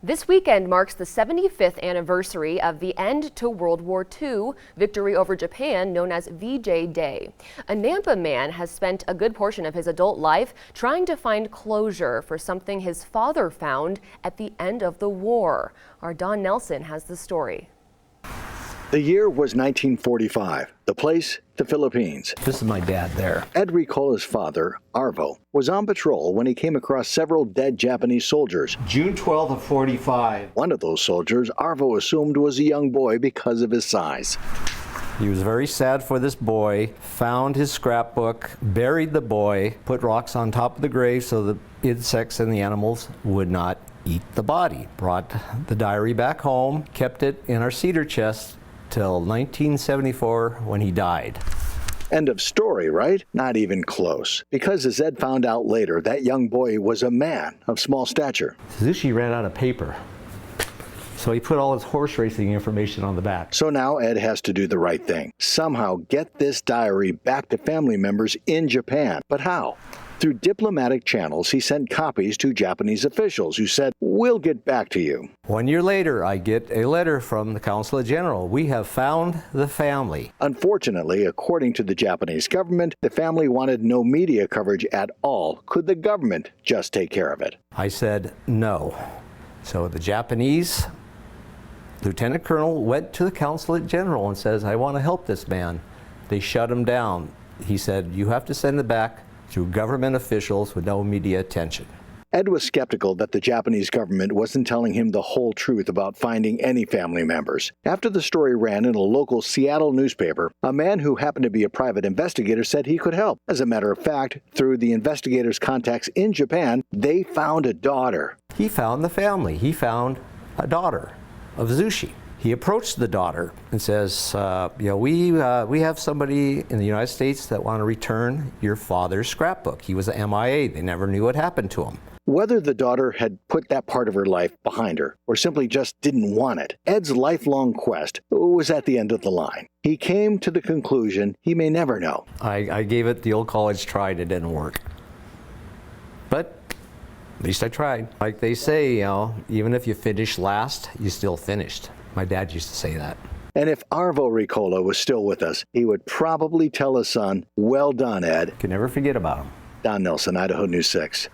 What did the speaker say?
This weekend marks the 75th anniversary of the end to World War II victory over Japan, known as VJ Day. A Nampa man has spent a good portion of his adult life trying to find closure for something his father found at the end of the war. Our Don Nelson has the story. The year was 1945. The place, the Philippines. This is my dad there. Ed Ricola's father, Arvo, was on patrol when he came across several dead Japanese soldiers. June 12th of 45. One of those soldiers, Arvo assumed was a young boy because of his size. He was very sad for this boy, found his scrapbook, buried the boy, put rocks on top of the grave so the insects and the animals would not eat the body. Brought the diary back home, kept it in our cedar chest till 1974 when he died. End of story, right? Not even close. Because as Ed found out later, that young boy was a man of small stature. Suzuki ran out of paper, so he put all his horse racing information on the back. So now Ed has to do the right thing. Somehow get this diary back to family members in Japan. But how? Through diplomatic channels, he sent copies to Japanese officials who said, "We'll get back to you." 1 year later, I get a letter from the Consulate General. We have found the family. Unfortunately, according to the Japanese government, the family wanted no media coverage at all. Could the government just take care of it? I said no. So the Japanese Lieutenant Colonel went to the Consulate General and says, "I want to help this man." They shut him down. He said, "You have to send it back through government officials with no media attention." Ed was skeptical that the Japanese government wasn't telling him the whole truth about finding any family members. After the story ran in a local Seattle newspaper, a man who happened to be a private investigator said he could help. As a matter of fact, through the investigators' contacts in Japan, they found a daughter. He found the family. He found a daughter of Zushi. He approached the daughter and says, we have somebody in the United States that want to return your father's scrapbook. He was MIA. They never knew what happened to him. Whether the daughter had put that part of her life behind her or simply just didn't want it, Ed's lifelong quest was at the end of the line. He came to the conclusion he may never know. I gave it the old college try and it didn't work. But at least I tried. Like they say, even if you finish last, you still finished. My dad used to say that. And if Arvo Ricola was still with us, he would probably tell his son, "Well done, Ed." Can never forget about him. Don Nelson, Idaho News 6.